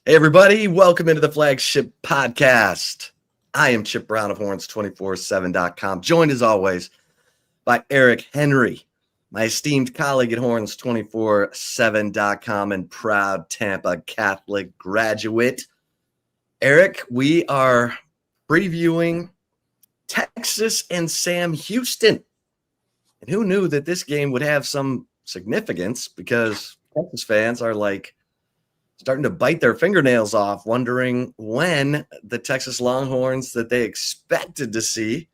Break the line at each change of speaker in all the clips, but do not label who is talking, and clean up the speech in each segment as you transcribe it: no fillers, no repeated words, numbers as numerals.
Hey, everybody. Welcome into the Flagship Podcast. I am Chip Brown of Horns247.com, joined as always by Eric Henry, my esteemed colleague at Horns247.com and proud Tampa Catholic graduate. Eric, we are previewing Texas and Sam Houston. And who knew that this game would have some significance, because Texas fans are starting to bite their fingernails off, wondering when the Texas Longhorns that they expected to see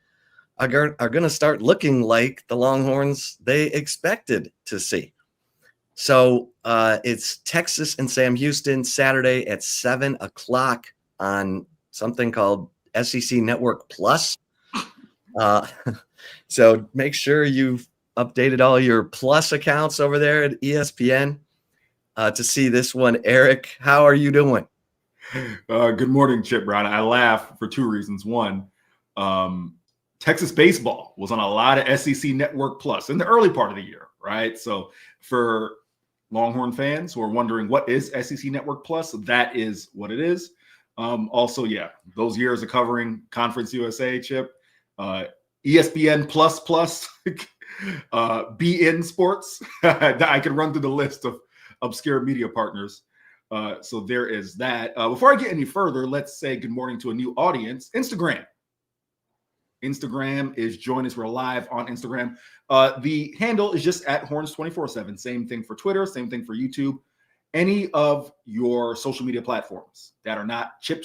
are going to start looking like the Longhorns they expected to see. So it's Texas and Sam Houston Saturday at 7 o'clock on something called SEC Network Plus. So make sure you've updated all your Plus accounts over there at ESPN. To see this one. Eric, how are you doing?
Good morning, Chip Brown. I laugh for two reasons. One, Texas baseball was on a lot of SEC Network Plus in the early part of the year, right? So for Longhorn fans who are wondering what is SEC Network Plus, that is what it is. Also, those years of covering Conference USA, Chip, ESPN Plus, BN Sports. I could run through the list of obscure media partners. So there is that. Before I get any further, let's say good morning to a new audience. Instagram is join us. We're live on Instagram. The handle is just at Horns247. Same thing for Twitter, same thing for YouTube. Any of your social media platforms that are not Chip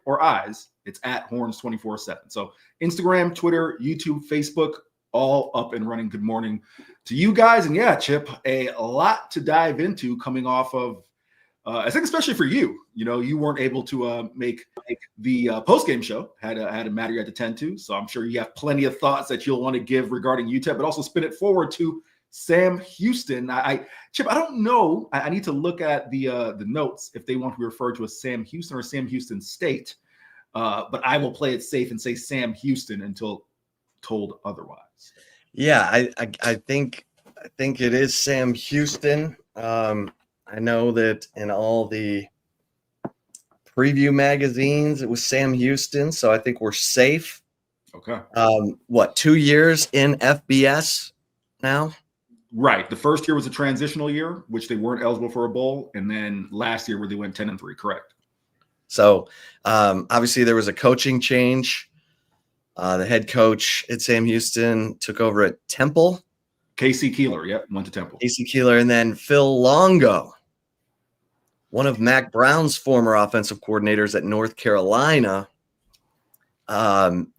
or I's, it's at Horns247. So Instagram, Twitter, YouTube, Facebook, all up and running. Good morning to you guys. And Chip, a lot to dive into coming off of, I think especially for you, you weren't able to make the post-game show, had a matter you had to tend to. So I'm sure you have plenty of thoughts that you'll want to give regarding UTEP, but also spin it forward to Sam Houston. Chip, I don't know. I need to look at the notes if they want to be referred to as Sam Houston or Sam Houston State. But I will play it safe and say Sam Houston until told otherwise.
Yeah, I think it is Sam Houston. I know that in all the preview magazines, it was Sam Houston, so I think we're safe.
Okay.
2 years in FBS now?
Right. The first year was a transitional year, which they weren't eligible for a bowl, and then last year where they went 10-3. Correct.
So obviously there was a coaching change. The head coach at Sam Houston took over at Temple.
Casey Keeler, went to Temple.
Casey Keeler, and then Phil Longo, one of Mac Brown's former offensive coordinators at North Carolina,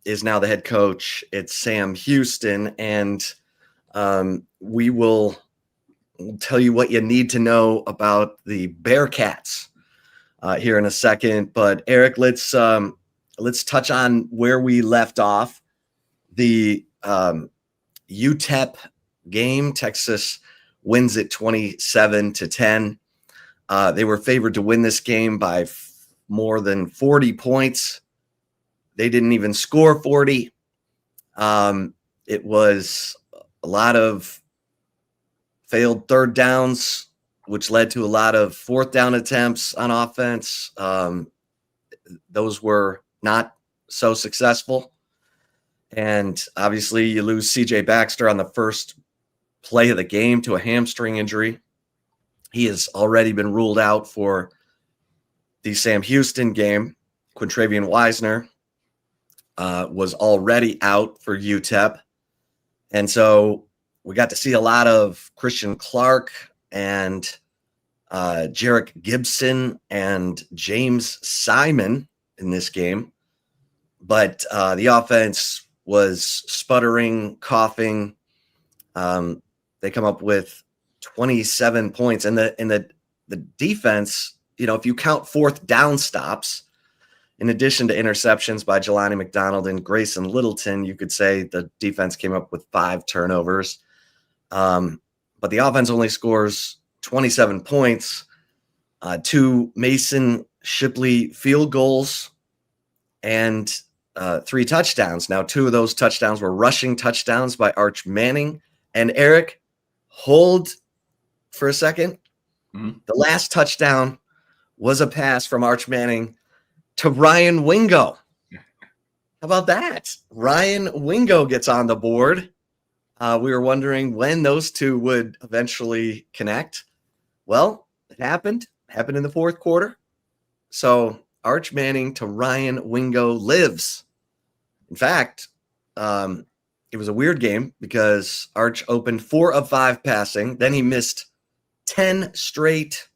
is now the head coach at Sam Houston. And we will tell you what you need to know about the Bearcats here in a second. But Eric, let's touch on where we left off. The UTEP game, Texas wins it 27-10. They were favored to win this game by more than 40 points. They didn't even score 40. It was a lot of failed third downs, which led to a lot of fourth down attempts on offense. Those were not so successful. And obviously you lose CJ Baxter on the first play of the game to a hamstring injury. He has already been ruled out for the Sam Houston game. Quintravian Wisner was already out for UTEP. And so we got to see a lot of Christian Clark and Jarek Gibson and James Simon in this game. But the offense was sputtering, coughing. They come up with 27 points. And the defense, if you count fourth down stops, in addition to interceptions by Jelani McDonald and Grayson Littleton, you could say the defense came up with 5 turnovers. But the offense only scores 27 points, 2 Mason Shipley field goals, and 3 touchdowns. Now, 2 of those touchdowns were rushing touchdowns by Arch Manning. And Eric, hold for a second. Mm-hmm. The last touchdown was a pass from Arch Manning to Ryan Wingo. How about that? Ryan Wingo gets on the board. We were wondering when those two would eventually connect. Well, it happened. It happened in the fourth quarter. So Arch Manning to Ryan Wingo lives. In fact, it was a weird game because Arch opened 4 of 5 passing. Then he missed 10 straight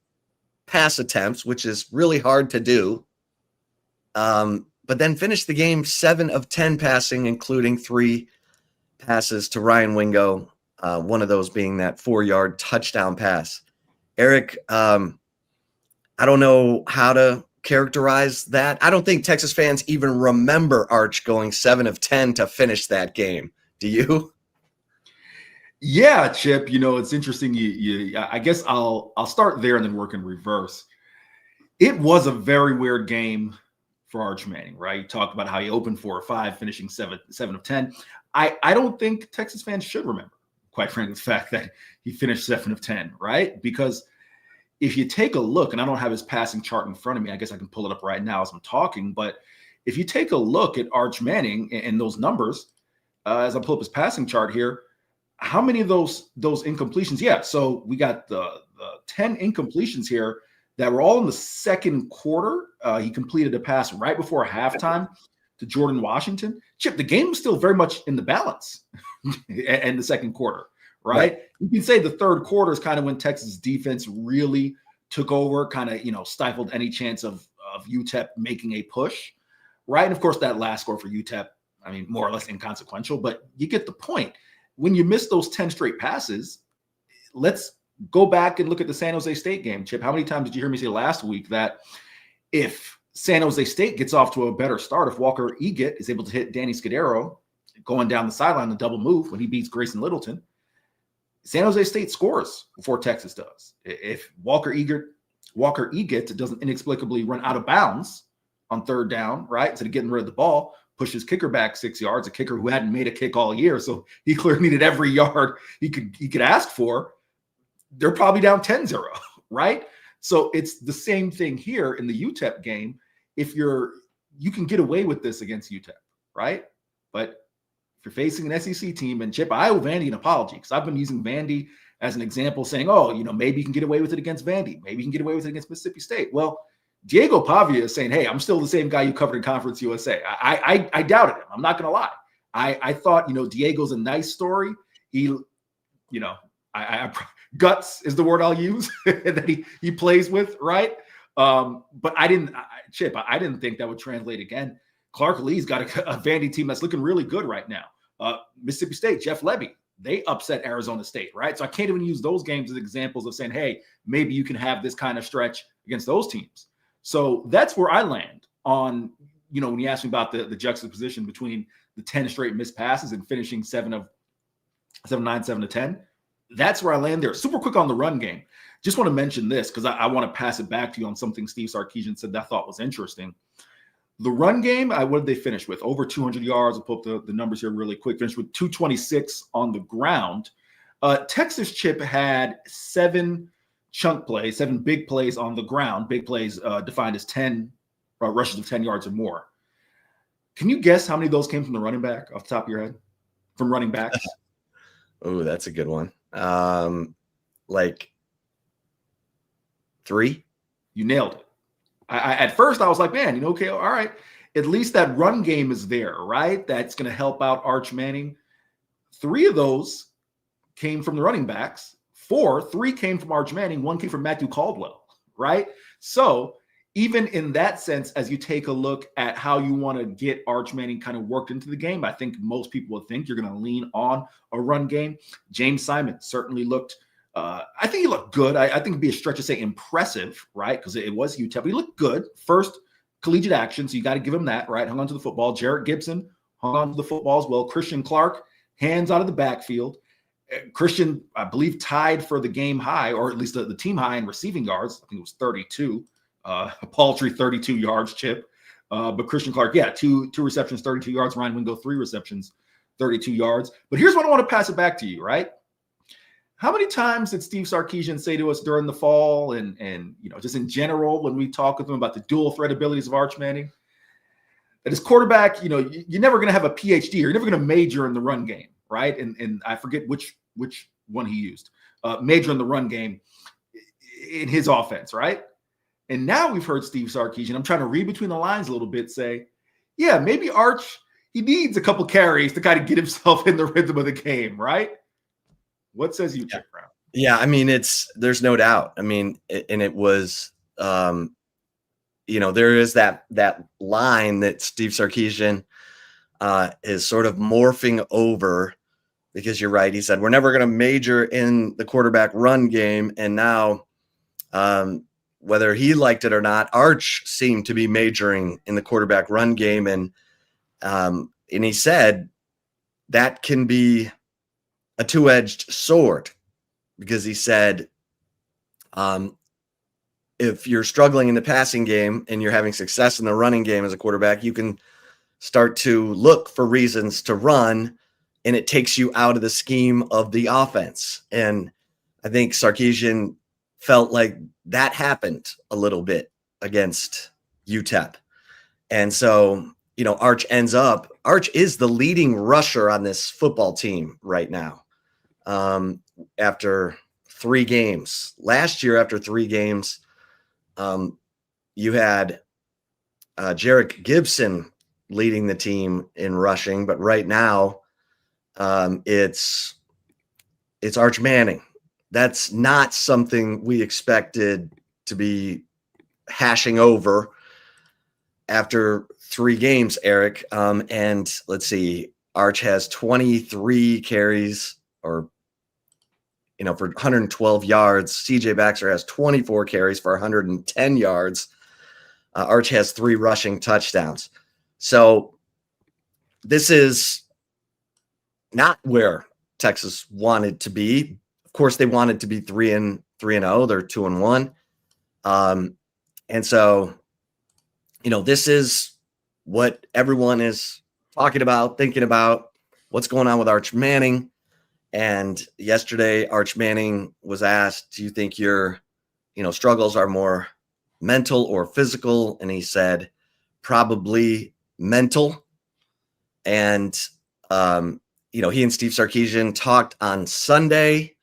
pass attempts, which is really hard to do. But then finished the game 7 of 10 passing, including 3 passes to Ryan Wingo, one of those being that 4-yard touchdown pass. Eric, I don't know how to characterize that. I don't think Texas fans even remember Arch going 7 of 10 to finish that game. Do you?
Yeah, Chip, it's interesting. I guess I'll start there and then work in reverse. It was a very weird game for Arch Manning, right? You talked about how he opened 4 or 5, finishing 7 of 10. I don't think Texas fans should remember, quite frankly, the fact that he finished 7 of 10, right? Because if you take a look, and I don't have his passing chart in front of me, I guess I can pull it up right now as I'm talking, but if you take a look at Arch Manning and those numbers, as I pull up his passing chart here, how many of those incompletions? Yeah, so we got the 10 incompletions here that were all in the second quarter. He completed a pass right before halftime to Jordan Washington. Chip, the game was still very much in the balance in the second quarter, right? You can say the third quarter is kind of when Texas defense really took over, kind of, stifled any chance of UTEP making a push, right? And of course, that last score for UTEP, more or less inconsequential, but you get the point. When you miss those 10 straight passes, let's go back and look at the San Jose State game, Chip. How many times did you hear me say last week that if San Jose State gets off to a better start, if Walker Egett is able to hit Danny Scudero going down the sideline, the double move when he beats Grayson Littleton, San Jose State scores before Texas does. If Walker Egett doesn't inexplicably run out of bounds on third down, right, instead of getting rid of the ball, pushes kicker back 6 yards, a kicker who hadn't made a kick all year, so he clearly needed every yard he could ask for, they're probably down 10-0, right? So it's the same thing here in the UTEP game. If you can get away with this against UTEP, right? But if you're facing an SEC team, and Chip, I owe Vandy an apology because I've been using Vandy as an example, saying, maybe you can get away with it against Vandy. Maybe you can get away with it against Mississippi State. Well, Diego Pavia is saying, hey, I'm still the same guy you covered in Conference USA. I doubted him. I'm not going to lie. I thought, Diego's a nice story. He, guts is the word I'll use that he plays with, right? But I didn't think that would translate again. Clark Lee's got a Vandy team that's looking really good right now. Mississippi State, Jeff Levy, they upset Arizona State, right? So I can't even use those games as examples of saying, hey, maybe you can have this kind of stretch against those teams. So that's where I land on, when you ask me about the juxtaposition between the 10 straight missed passes and finishing 7 of 9, 7 to 10. That's where I land there. Super quick on the run game. Just want to mention this because I want to pass it back to you on something Steve Sarkisian said that I thought was interesting. The run game, what did they finish with? Over 200 yards. I'll put up the numbers here really quick. Finished with 226 on the ground. Texas, Chip, had 7 chunk plays, 7 big plays on the ground. Big plays defined as 10 rushes of 10 yards or more. Can you guess how many of those came from the running back off the top of your head? From running backs?
Oh, that's a good one. Like 3?
You nailed it. At first, I was like, man, okay, all right. At least that run game is there, right? That's going to help out Arch Manning. 3 of those came from the running backs. 3 came from Arch Manning. 1 came from Matthew Caldwell, right? So even in that sense, as you take a look at how you want to get Arch Manning kind of worked into the game, I think most people would think you're going to lean on a run game. James Simon certainly looked I think he looked good. I think it'd be a stretch to say impressive, right? Because it was UTEP. He looked good. First collegiate action, so you got to give him that, right? Hung on to the football. Jarrett Gibson hung on to the football as well. Christian Clark, hands out of the backfield. Christian, I believe, tied for the game high, or at least the team high in receiving yards. I think it was 32. A paltry 32 yards, Chip. But Christian Clark, yeah, two receptions, 32 yards. Ryan Wingo, 3 receptions, 32 yards. But here's what I want to pass it back to you, right? How many times did Steve Sarkisian say to us during the fall and just in general when we talk with him about the dual threat abilities of Arch Manning, that his quarterback, you're never going to have a PhD, or you're never going to major in the run game, right? And I forget which one he used, major in the run game in his offense, right? And now we've heard Steve Sarkisian, I'm trying to read between the lines a little bit, say, yeah, maybe Arch, he needs a couple carries to kind of get himself in the rhythm of the game, right? What says you, Chip Brown?
Yeah, I mean, there's no doubt. I mean, and it was, there is that line that Steve Sarkisian is sort of morphing over, because you're right. He said, we're never going to major in the quarterback run game. And now, whether he liked it or not, Arch seemed to be majoring in the quarterback run game. And he said that can be a two-edged sword, because he said, if you're struggling in the passing game and you're having success in the running game as a quarterback, you can start to look for reasons to run, and it takes you out of the scheme of the offense. And I think Sarkisian felt like that happened a little bit against UTEP. And so, Arch is the leading rusher on this football team right now. After 3 games. Last year, after 3 games, you had Jarek Gibson leading the team in rushing, but right now, it's Arch Manning. That's not something we expected to be hashing over after 3 games, Eric. And let's see, Arch has 23 carries for 112 yards. CJ Baxter has 24 carries for 110 yards. Arch has 3 rushing touchdowns. So this is not where Texas wanted to be. Of course, they wanted to be 3-0. They're 2-1. And so, this is what everyone is talking about, thinking about, what's going on with Arch Manning. And yesterday, Arch Manning was asked, do you think your, struggles are more mental or physical? And he said, probably mental. And, he and Steve Sarkisian talked on Sunday.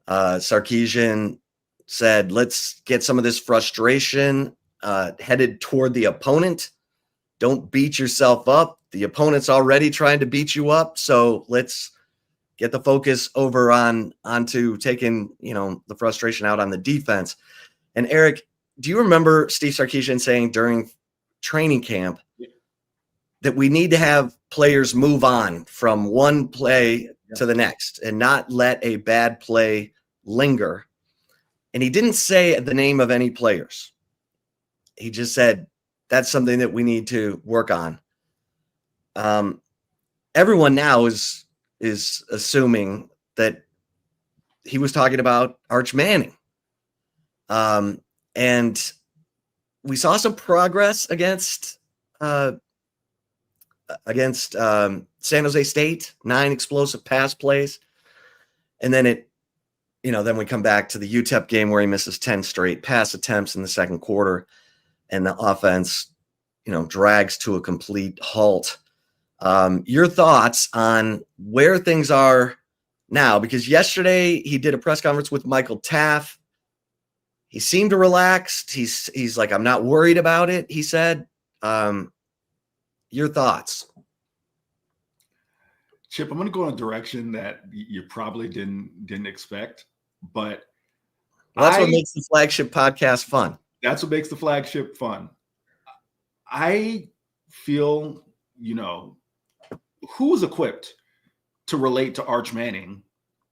Sarkisian said, let's get some of this frustration headed toward the opponent. Don't beat yourself up. The opponent's already trying to beat you up. So let's get the focus over onto taking, the frustration out on the defense. And Eric, do you remember Steve Sarkisian saying during training camp that we need to have players move on from one play to the next and not let a bad play linger? And he didn't say the name of any players. He just said, that's something that we need to work on. Everyone now is assuming that he was talking about Arch Manning. And we saw some progress against San Jose State, 9 explosive pass plays. And then then we come back to the UTEP game where he misses 10 straight pass attempts in the second quarter, and the offense, drags to a complete halt. Your thoughts on where things are now? Because yesterday he did a press conference with Michael Taff. He seemed relaxed. He's like, I'm not worried about it, he said. Your thoughts?
Chip, I'm going to go in a direction that you probably didn't expect, but
that's what makes the Flagship Podcast fun.
That's what makes the Flagship fun. I feel, who's equipped to relate to Arch Manning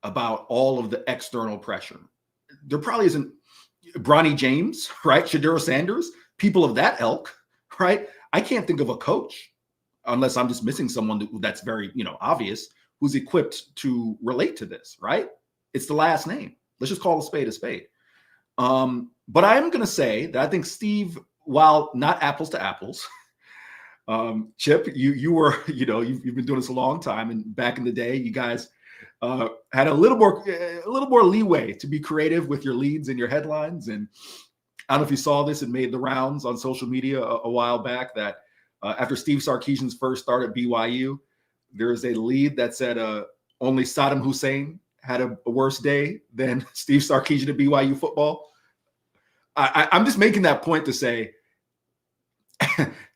about all of the external pressure? There probably isn't. Bronny James, right? Shedeur Sanders, people of that ilk, right? I can't think of a coach, unless I'm just missing someone that's very, obvious, who's equipped to relate to this, right? It's the last name. Let's just call a spade a spade. But I am going to say that I think Steve, while not apples to apples, Chip, you were, you've been doing this a long time, and back in the day, you guys had a little more leeway to be creative with your leads and your headlines. And I don't know if you saw this, it made the rounds on social media a while back that after Steve Sarkisian's first start at BYU, there is a lead that said only Saddam Hussein had a worse day than Steve Sarkisian at BYU football. I'm just making that point to say,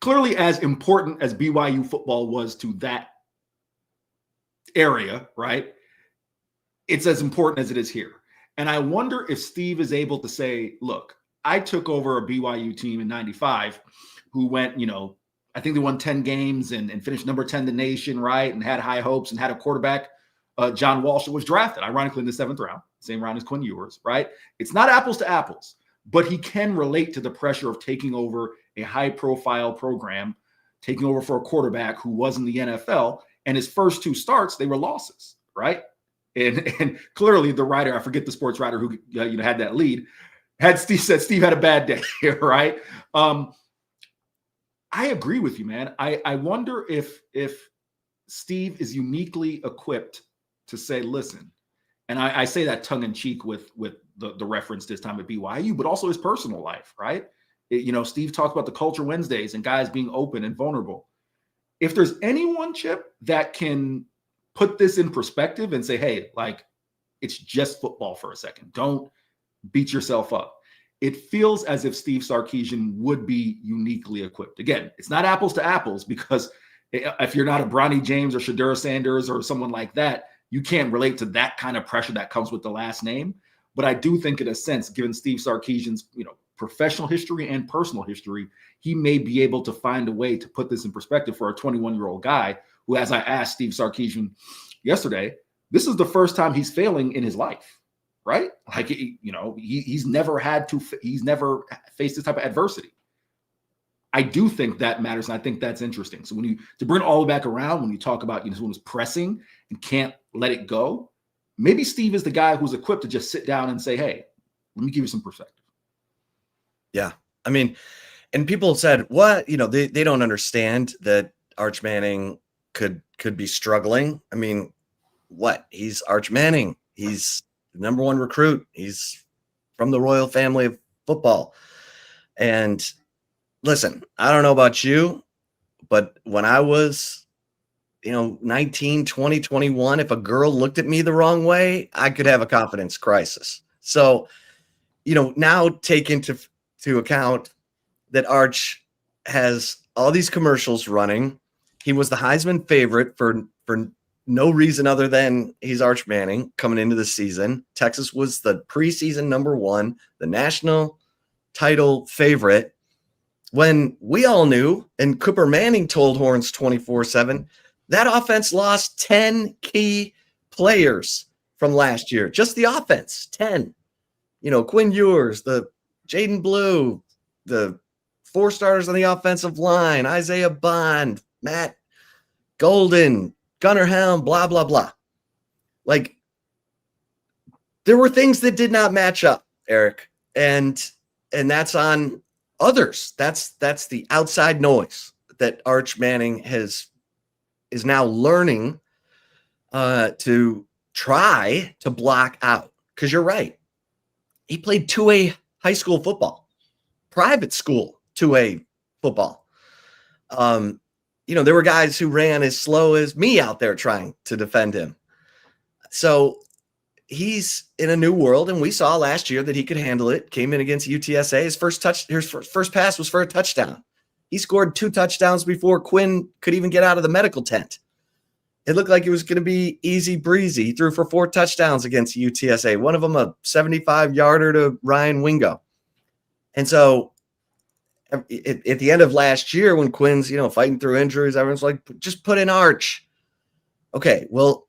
clearly as important as BYU football was to that area, right? It's as important as it is here. And I wonder if Steve is able to say, look, I took over a BYU team in 95 who went, I think they won 10 games and finished number 10 in the nation, right? And had high hopes and had a quarterback, John Walsh, who was drafted, ironically, in the 7th round, same round as Quinn Ewers, right? It's not apples to apples, but he can relate to the pressure of taking over a high-profile program, taking over for a quarterback who was in the NFL, and his first 2 starts, they were losses, right? And clearly the writer, I forget the sports writer who had that lead, said Steve had a bad day, right? I agree with you, man. I wonder if Steve is uniquely equipped to say, listen, and I say that tongue in cheek with the reference this time at BYU, but also his personal life, right? Steve talked about the Culture Wednesdays and guys being open and vulnerable. If there's anyone, Chip, that can put this in perspective and say, hey, like, it's just football for a second. Don't beat yourself up. It feels as if Steve Sarkisian would be uniquely equipped. Again, it's not apples to apples, because if you're not a Bronny James or Shedeur Sanders or someone like that, you can't relate to that kind of pressure that comes with the last name. But I do think, in a sense, given Steve Sarkisian's professional history and personal history, he may be able to find a way to put this in perspective for a 21-year-old guy who, as I asked Steve Sarkisian yesterday, this is the first time he's failing in his life, right? Like, he's never faced this type of adversity. I do think that matters, and I think that's interesting. So to bring it all the way back around, when you talk about someone who's pressing and can't let it go, maybe Steve is the guy who's equipped to just sit down and say, hey, let me give you some perspective.
Yeah. I mean, and people said, what, they don't understand that Arch Manning could be struggling. I mean, what? He's Arch Manning. He's the number 1 recruit. He's from the royal family of football. And listen, I don't know about you, but when I was, 19, 20, 21, if a girl looked at me the wrong way, I could have a confidence crisis. So, now take into account that Arch has all these commercials running. He was the Heisman favorite for no reason other than he's Arch Manning coming into the season. Texas was the preseason number 1, the national title favorite, when we all knew, and Cooper Manning told Horns 24/7, that offense lost 10 key players from last year. Just the offense, 10. Quinn Ewers, the Jaden Blue, the 4 starters on the offensive line, Isaiah Bond, Matt Golden, Gunnar Helm, blah, blah, blah. Like, there were things that did not match up, Eric. And that's on others. That's the outside noise that Arch Manning is now learning to try to block out. Because you're right. He played 2A high school football, private school 2A football. There were guys who ran as slow as me out there trying to defend him. So he's in a new world, and we saw last year that he could handle it. Came in against UTSA. His first pass was for a touchdown. He scored 2 touchdowns before Quinn could even get out of the medical tent. It looked like it was going to be easy breezy. He threw for 4 touchdowns against UTSA. One of them a 75-yarder to Ryan Wingo. And so at the end of last year, when Quinn's, fighting through injuries, everyone's like, just put in Arch. Okay, well,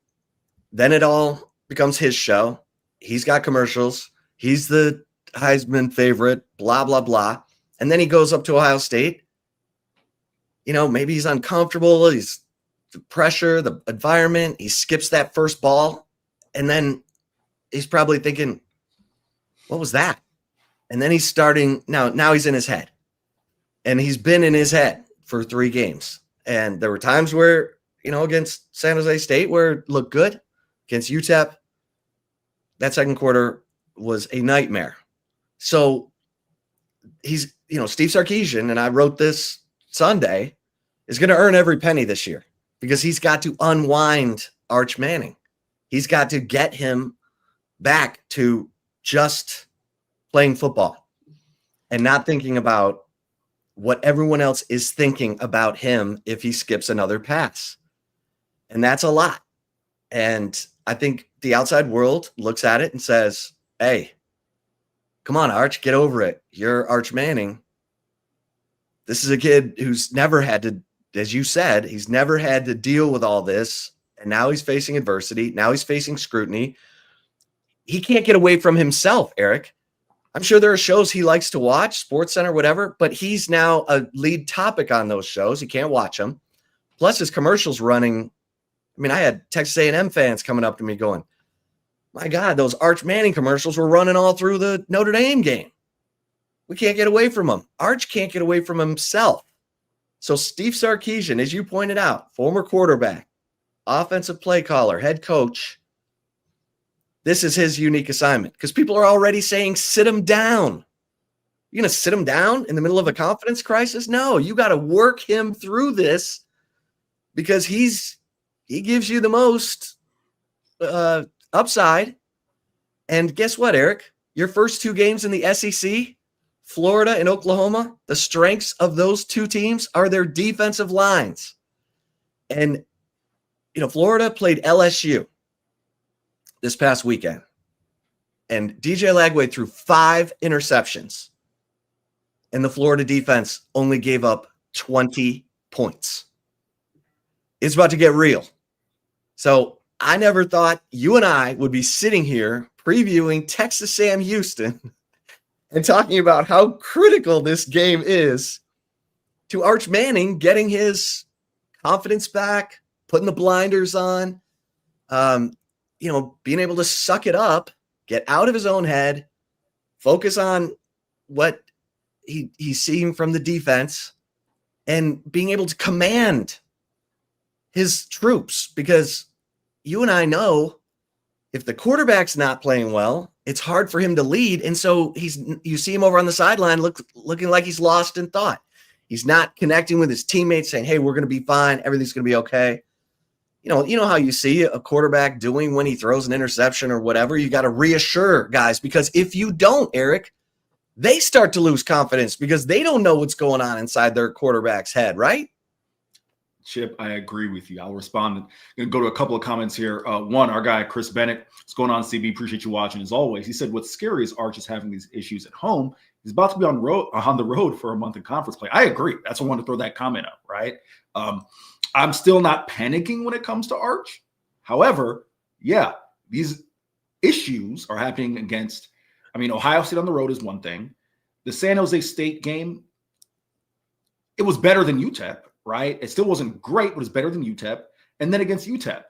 then it all becomes his show. He's got commercials. He's the Heisman favorite, blah, blah, blah. And then he goes up to Ohio State. Maybe he's uncomfortable. He's the pressure, the environment. He skips that first ball. And then he's probably thinking, what was that? And then he's starting. Now he's in his head. And he's been in his head for 3 games. And there were times where, against San Jose State where it looked good. Against UTEP, that second quarter was a nightmare. So he's, Steve Sarkisian, and I wrote this Sunday, is going to earn every penny this year because he's got to unwind Arch Manning. He's got to get him back to just playing football and not thinking about what everyone else is thinking about him if he skips another pass. And that's a lot. And I think the outside world looks at it and says, hey, come on, Arch, get over it. You're Arch Manning. This is a kid who's never had to, as you said, he's never had to deal with all this. And now he's facing adversity. Now he's facing scrutiny. He can't get away from himself, Eric. I'm sure there are shows he likes to watch, SportsCenter, whatever, but he's now a lead topic on those shows. He can't watch them. Plus his commercials running. I mean, I had Texas A&M fans coming up to me going, my God, those Arch Manning commercials were running all through the Notre Dame game. We can't get away from him. Arch can't get away from himself. So Steve Sarkisian, as you pointed out, former quarterback, offensive play caller, head coach, this is his unique assignment because people are already saying, sit him down. You're going to sit him down in the middle of a confidence crisis? No, you got to work him through this because he gives you the most upside. And guess what, Eric? Your first two games in the SEC, Florida and Oklahoma, the strengths of those two teams are their defensive lines. And, Florida played LSU this past weekend. And DJ Lagway threw 5 interceptions. And the Florida defense only gave up 20 points. It's about to get real. So I never thought you and I would be sitting here previewing Texas Sam Houston and talking about how critical this game is to Arch Manning getting his confidence back, putting the blinders on, being able to suck it up, get out of his own head, focus on what he's seeing from the defense, and being able to command his troops. Because you and I know if the quarterback's not playing well, it's hard for him to lead. And so you see him over on the sideline looking like he's lost in thought. He's not connecting with his teammates saying, hey, we're going to be fine. Everything's going to be okay. You know how you see a quarterback doing when he throws an interception or whatever. You got to reassure guys, because if you don't, Eric, they start to lose confidence because they don't know what's going on inside their quarterback's head, right?
Chip, I agree with you. I'll respond. I'm going to go to a couple of comments here. One, our guy, Chris Bennett, what's going on, CB? Appreciate you watching as always. He said, what's scary is Arch is having these issues at home. He's about to be on the road for a month in conference play. I agree. That's why I wanted to throw that comment up, right? I'm still not panicking when it comes to Arch. However, yeah, these issues are happening against, Ohio State on the road is one thing. The San Jose State game, it was better than UTEP, right? It still wasn't great, but it's better than UTEP. And then against UTEP.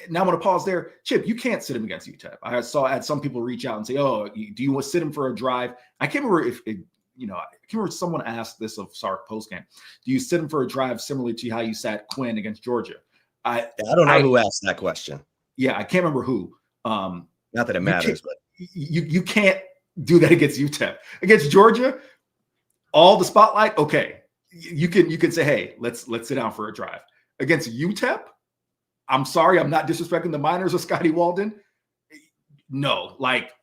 Now I'm going to pause there. Chip, you can't sit him against UTEP. I had some people reach out and say, oh, do you want to sit him for a drive? I can't remember I can't remember if someone asked this of Sark postgame. Do you sit him for a drive similarly to how you sat Quinn against Georgia? I
don't know who asked that question.
Yeah, I can't remember who.
Not that it matters, but
you can't do that against UTEP. Against Georgia, all the spotlight, okay. You can say, hey, let's sit down for a drive. Against UTEP, I'm sorry, I'm not disrespecting the Miners or Scotty Walden. No,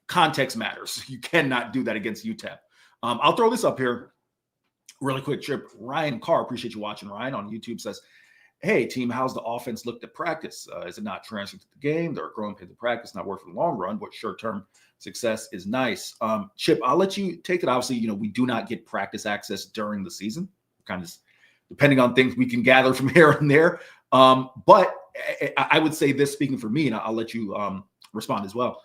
context matters. You cannot do that against UTEP. I'll throw this up here really quick, Chip. Ryan Carr, appreciate you watching. Ryan on YouTube says, hey, team, how's the offense looked at practice? Is it not transferring to the game? They're growing pains of practice, not work for the long run, but short-term success is nice. Chip, I'll let you take it. Obviously, we do not get practice access during the season, kind of depending on things we can gather from here and there. But I would say this, speaking for me, and I'll let you respond as well.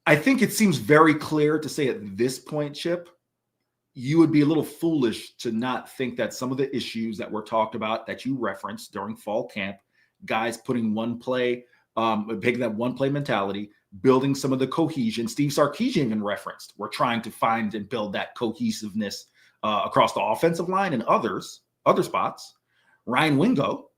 I think it seems very clear to say at this point, Chip, you would be a little foolish to not think that some of the issues that were talked about that you referenced during fall camp, guys putting one play, taking that one play mentality, building some of the cohesion. Steve Sarkisian even referenced, we're trying to find and build that cohesiveness across the offensive line and other spots. Ryan Wingo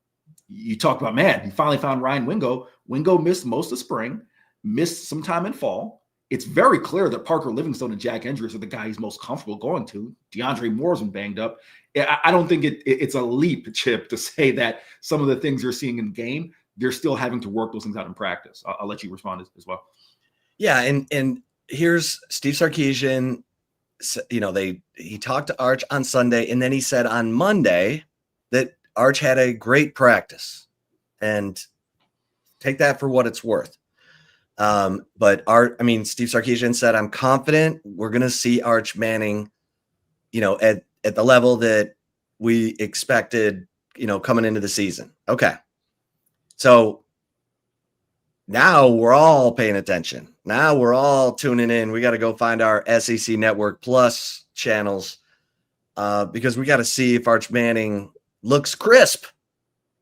you talk about, man, he finally found Ryan Wingo. Wingo missed most of spring, missed some time in fall. It's very clear that Parker Livingstone and Jack Andrews are the guy he's most comfortable going to. DeAndre Moore's been banged up. I don't think it's a leap, Chip, to say that some of the things you're seeing in game, they're still having to work those things out in practice. I'll let you respond as well.
Yeah, and here's Steve Sarkisian. He talked to Arch on Sunday, and then he said on Monday that Arch had a great practice, and take that for what it's worth. But Steve Sarkisian said, I'm confident we're going to see Arch Manning, at the level that we expected, coming into the season. Okay. So now we're all paying attention. Now we're all tuning in. We got to go find our SEC Network Plus channels because we got to see if Arch Manning looks crisp.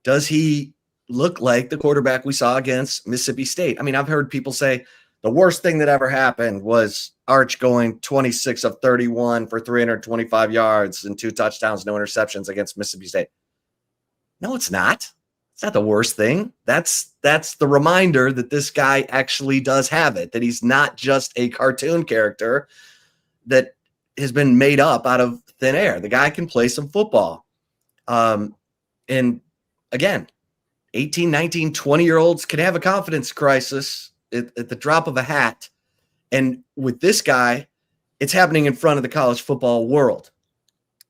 Does he look like the quarterback we saw against Mississippi State? I mean, I've heard people say the worst thing that ever happened was Arch going 26 of 31 for 325 yards and 2 touchdowns, no interceptions against Mississippi State. No, it's not. It's not the worst thing. That's the reminder that this guy actually does have it, that he's not just a cartoon character that has been made up out of thin air. The guy can play some football. And again, 18, 19, 20-year-olds can have a confidence crisis at the drop of a hat. And with this guy, it's happening in front of the college football world.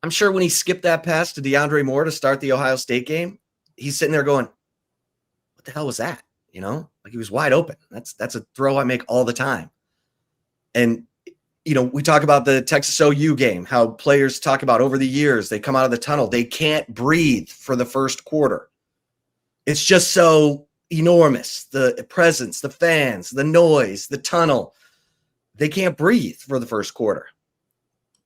I'm sure when he skipped that pass to DeAndre Moore to start the Ohio State game, he's sitting there going, what the hell was that? Like he was wide open. That's a throw I make all the time. And, we talk about the Texas OU game, how players talk about over the years, they come out of the tunnel. They can't breathe for the first quarter. It's just so enormous. The presence, the fans, the noise, the tunnel. They can't breathe for the first quarter.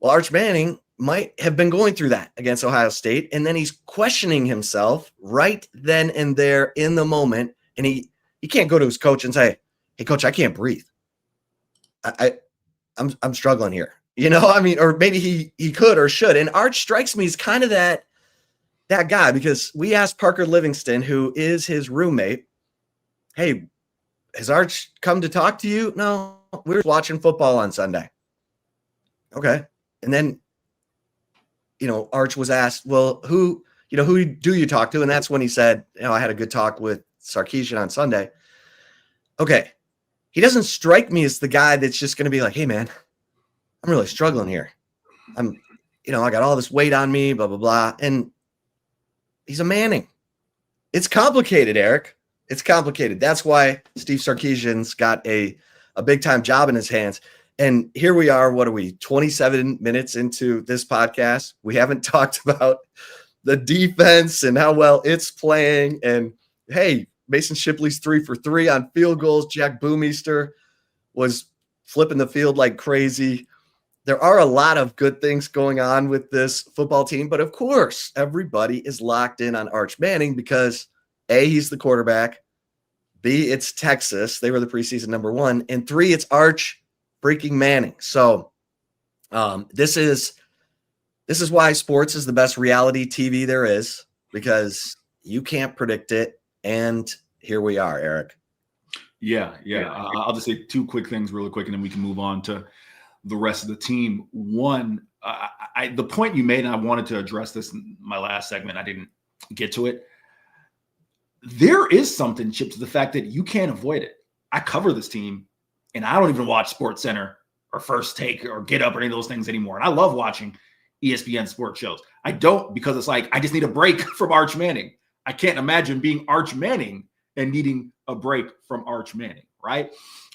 Well, Arch Manning might have been going through that against Ohio State, and then he's questioning himself right then and there in the moment, and he can't go to his coach and say, hey, coach, I can't breathe. I'm struggling here. Or maybe he could or should. And Arch strikes me as kind of that guy, because we asked Parker Livingston, who is his roommate, hey, has Arch come to talk to you? No, we were watching football on Sunday. Okay. And then, Arch was asked, well, who do you talk to? And that's when he said, I had a good talk with Sarkisian on Sunday. Okay. He doesn't strike me as the guy that's just going to be like, hey man, I'm really struggling here. I got all this weight on me, blah, blah, blah. And he's a Manning. It's complicated, Eric. It's complicated. That's why Steve Sarkisian's got a big time job in his hands. And here we are. What are we, 27 minutes into this podcast? We haven't talked about the defense and how well it's playing. And hey, Mason Shipley's 3 for 3 on field goals. Jack Boomeister was flipping the field like crazy. There are a lot of good things going on with this football team, but of course, everybody is locked in on Arch Manning because A, he's the quarterback. B, it's Texas. They were the preseason number 1. And 3, it's Arch freaking Manning. So this is why sports is the best reality TV there is, because you can't predict it. And here we are, Eric.
Yeah. I'll just say 2 quick things really quick, and then we can move on to the rest of the team. One, the point you made, and I wanted to address this in my last segment, I didn't get to it. There is something, Chip, to the fact that you can't avoid it. I cover this team, and I don't even watch SportsCenter or First Take or Get Up or any of those things anymore. And I love watching ESPN sports shows. I don't, because it's like I just need a break from Arch Manning. I can't imagine being Arch Manning and needing a break from Arch Manning, right?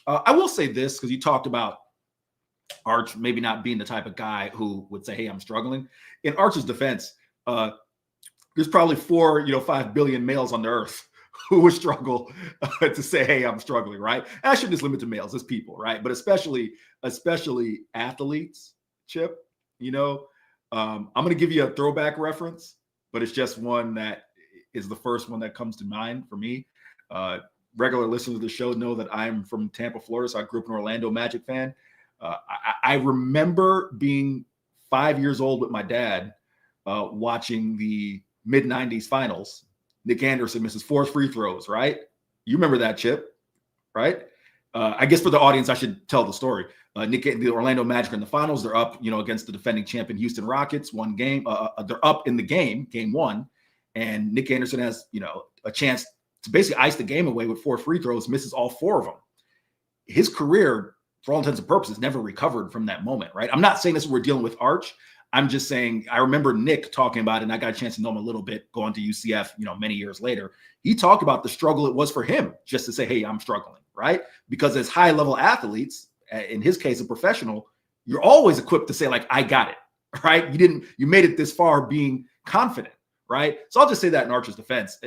I will say this, because you talked about Arch maybe not being the type of guy who would say, hey, I'm struggling. In Arch's defense, there's probably 5 billion males on the earth who would struggle to say, hey, I'm struggling, right? And I shouldn't just limit to males, it's people, right? But especially athletes, Chip, I'm going to give you a throwback reference, but it's just one that is the first one that comes to mind for me. Regular listeners of the show know that I'm from Tampa, Florida, so I grew up an Orlando Magic fan. I remember being 5 years old with my dad watching the mid-'90s finals, Nick Anderson misses 4 free throws, right? You remember that, Chip, right? I guess for the audience, I should tell the story. The Orlando Magic are in the finals. They're up, against the defending champion Houston Rockets. One game, they're up in the game 1, and Nick Anderson has, a chance to basically ice the game away with 4 free throws. Misses all 4 of them. His career, for all intents and purposes, never recovered from that moment, right? I'm not saying this is what we're dealing with Arch. I'm just saying I remember Nick talking about it, and I got a chance to know him a little bit going to UCF, many years later. He talked about the struggle it was for him just to say, hey, I'm struggling, right? Because as high-level athletes, in his case, a professional, you're always equipped to say, like, I got it, right? You made it this far being confident, right? So I'll just say that in Arch's defense.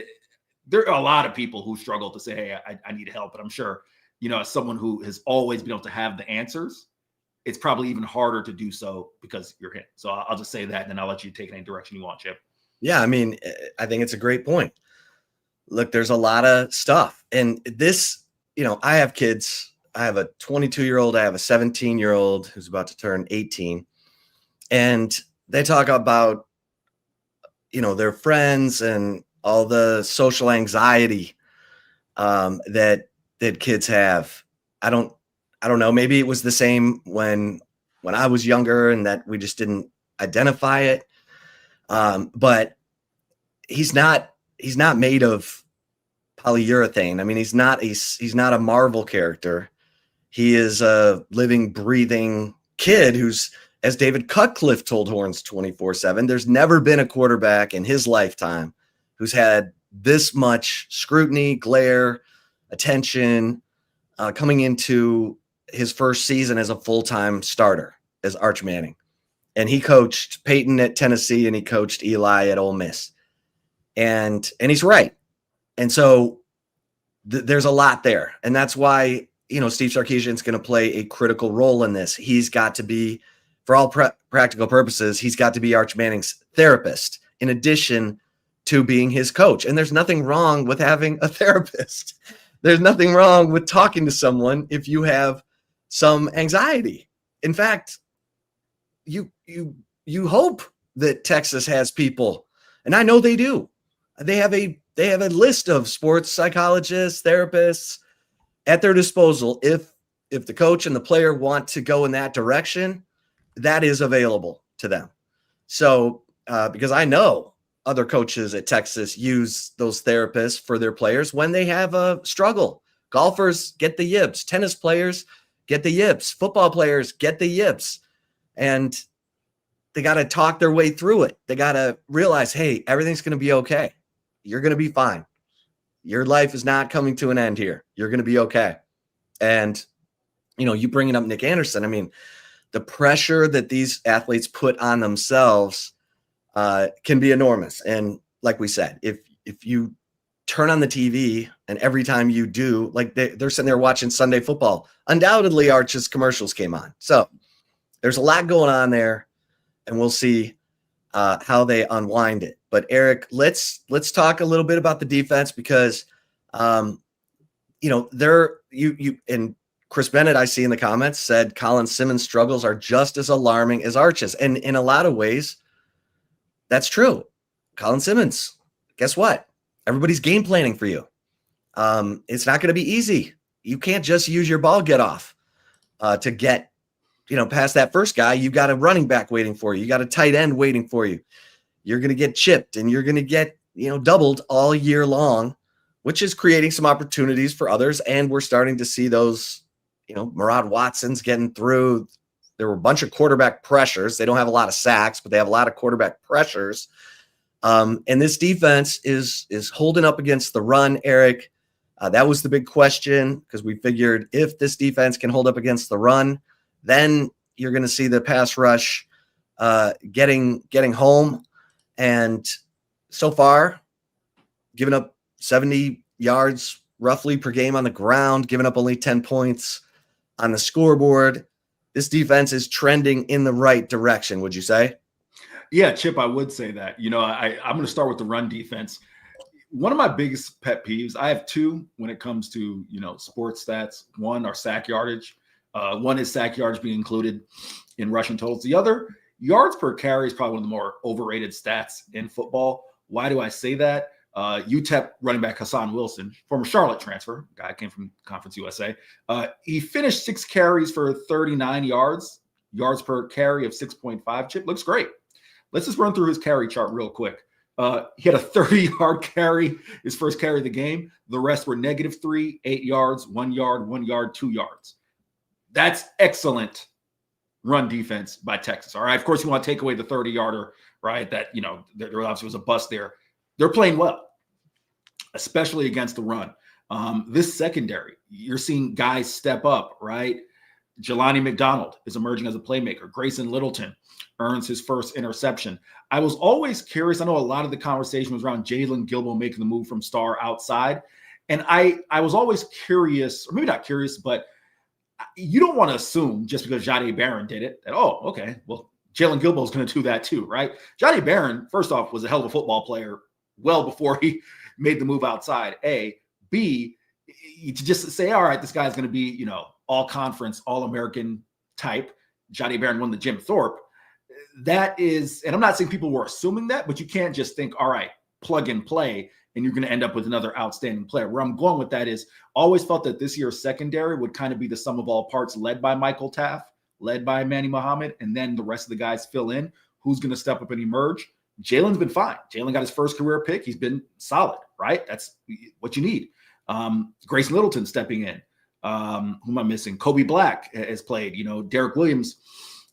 There are a lot of people who struggle to say, hey, I need help, but I'm sure, as someone who has always been able to have the answers, it's probably even harder to do so because you're him. So I'll just say that, and then I'll let you take it any direction you want, Chip.
Yeah, I mean, I think it's a great point. Look, there's a lot of stuff. And this, I have kids. I have a 22-year-old. I have a 17-year-old who's about to turn 18. And they talk about, their friends and all the social anxiety that kids have. I don't know. Maybe it was the same when I was younger and that we just didn't identify it. But he's not made of polyurethane. I mean, he's not a Marvel character. He is a living, breathing kid who's, as David Cutcliffe told Horns247, there's never been a quarterback in his lifetime who's had this much scrutiny, glare, attention coming into his first season as a full-time starter as Arch Manning. And he coached Peyton at Tennessee and he coached Eli at Ole Miss. And he's right. And so there's a lot there. And that's why, Steve Sarkisian's going to play a critical role in this. He's got to be, for all practical purposes, he's got to be Arch Manning's therapist in addition to being his coach. And there's nothing wrong with having a therapist. There's nothing wrong with talking to someone if you have some anxiety. In fact, you hope that Texas has people, and I know they do. They have a list of sports psychologists, therapists at their disposal. If the coach and the player want to go in that direction, that is available to them. So because I know other coaches at Texas use those therapists for their players when they have a struggle. Golfers get the yips. Tennis players get the yips. Football players get the yips. And they got to talk their way through it. They got to realize, hey, everything's going to be okay. You're going to be fine. Your life is not coming to an end here. You're going to be okay. And, you bringing up Nick Anderson, I mean, the pressure that these athletes put on themselves can be enormous. And like we said, if you turn on the TV and every time you do, like they're sitting there watching Sunday football, undoubtedly Arch's commercials came on. So there's a lot going on there, and we'll see how they unwind it. But Eric, let's talk a little bit about the defense because, you and Chris Bennett, I see in the comments, said Colin Simmons' struggles are just as alarming as Arch's. And in a lot of ways, that's true. Colin Simmons, guess what? Everybody's game planning for you. It's not going to be easy. You can't just use your ball get off to get, past that first guy. You've got a running back waiting for you. You got a tight end waiting for you. You're going to get chipped and you're going to get, doubled all year long, which is creating some opportunities for others. And we're starting to see those, Murad Watson's getting through. There were a bunch of quarterback pressures. They don't have a lot of sacks, but they have a lot of quarterback pressures. And this defense is holding up against the run, Eric. That was the big question because we figured if this defense can hold up against the run, then you're going to see the pass rush getting home. And so far, giving up 70 yards roughly per game on the ground, giving up only 10 points on the scoreboard. This defense is trending in the right direction, would you say?
Yeah, Chip, I would say that. I'm going to start with the run defense. One of my biggest pet peeves, I have two when it comes to, sports stats. One are sack yardage. One is sack yards being included in rushing totals. The other, yards per carry, is probably one of the more overrated stats in football. Why do I say that? UTEP running back Hassan Wilson, former Charlotte transfer, guy came from Conference USA. He finished 6 carries for 39 yards per carry of 6.5. Chip looks great. Let's just run through his carry chart real quick. He had a 30-yard carry, his first carry of the game. The rest were -3, 8 yards, 1 yard, 1 yard, 2 yards. That's excellent run defense by Texas. All right. Of course, you want to take away the 30-yarder, right? That, there obviously was a bust there. They're playing well, especially against the run. This secondary, you're seeing guys step up, right? Jelani McDonald is emerging as a playmaker. Grayson Littleton earns his first interception. I was always curious. I know a lot of the conversation was around Jalen Gilbo making the move from star outside. And I was always curious, or maybe not curious, but you don't want to assume just because Jahdae Barron did it that, oh, okay, well, Jalen Gilbo is going to do that too, right? Jahdae Barron, first off, was a hell of a football player well before he made the move outside, A. B, to just say, all right, this guy's going to be, all conference, all American type. Jahdae Barron won the Jim Thorpe. That is, and I'm not saying people were assuming that, but you can't just think, all right, plug and play, and you're going to end up with another outstanding player. Where I'm going with that is always felt that this year's secondary would kind of be the sum of all parts, led by Michael Taft, led by Manny Muhammad, and then the rest of the guys fill in. Who's going to step up and emerge? Jalen's been fine. Jalen got his first career pick. He's been solid, right? That's what you need. Grayson Littleton stepping in. Who am I missing? Kobe Black has played. Derek Williams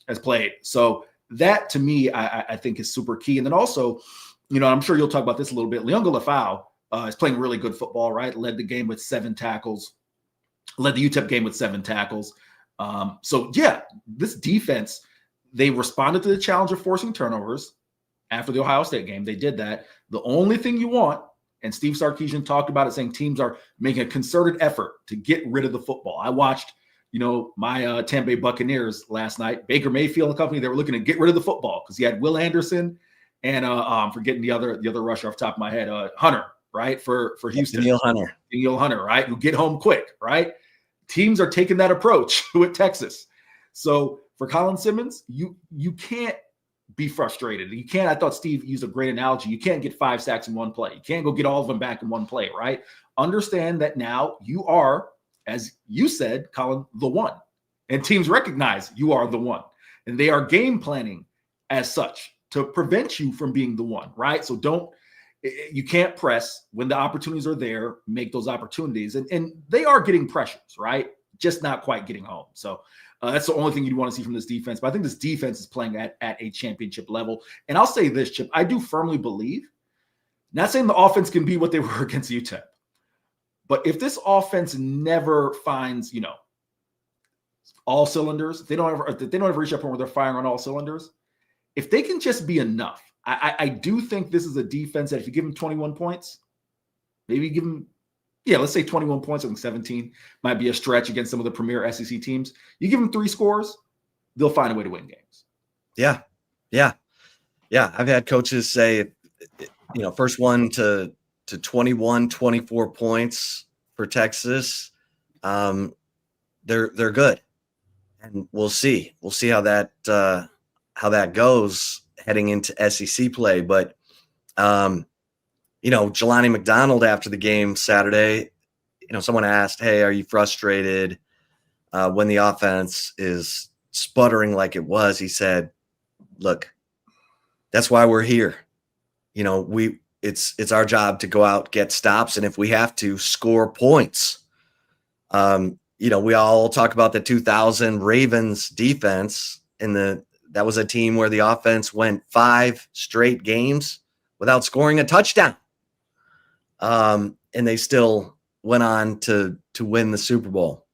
has played. So that, to me, I think is super key. And then also, I'm sure you'll talk about this a little bit. Leonga Lafau is playing really good football, right? Led the game with 7 tackles. Led the UTEP game with 7 tackles. So, yeah, this defense, they responded to the challenge of forcing turnovers after the Ohio State game. They did that. The only thing you want, and Steve Sarkisian talked about it, saying teams are making a concerted effort to get rid of the football. I watched, my Tampa Bay Buccaneers last night. Baker Mayfield and company, they were looking to get rid of the football because he had Will Anderson and I'm forgetting the other rusher off the top of my head, Hunter, right, for Houston.
Daniel Hunter,
right, who get home quick, right? Teams are taking that approach with Texas. So for Colin Simmons, you can't be frustrated. You can't. I thought Steve used a great analogy. You can't get 5 sacks in one play. You can't go get all of them back in one play, right? Understand that now you are, as you said, Colin, the one. And teams recognize you are the one. And they are game planning as such to prevent you from being the one, right? So you can't press when the opportunities are there, make those opportunities. And they are getting pressures, right? Just not quite getting home. So that's the only thing you'd want to see from this defense. But I think this defense is playing at a championship level. And I'll say this, Chip, I do firmly believe, not saying the offense can be what they were against UTEP, but if this offense never finds, all cylinders, if they don't ever reach that point where they're firing on all cylinders, if they can just be enough, I do think this is a defense that if you give them 21 points, maybe give them, let's say 21 points. I think 17 might be a stretch against some of the premier SEC teams. You give them 3 scores, they'll find a way to win games.
Yeah. I've had coaches say, first one to 21, 24 points for Texas. They're good, and we'll see how that goes heading into SEC play. But Jelani McDonald after the game Saturday, someone asked, hey, are you frustrated when the offense is sputtering like it was? He said, look, that's why we're here. It's our job to go out, get stops, and if we have to, score points. We all talk about the 2000 Ravens defense, and that was a team where the offense went 5 straight games without scoring a touchdown. And they still went on to win the Super Bowl.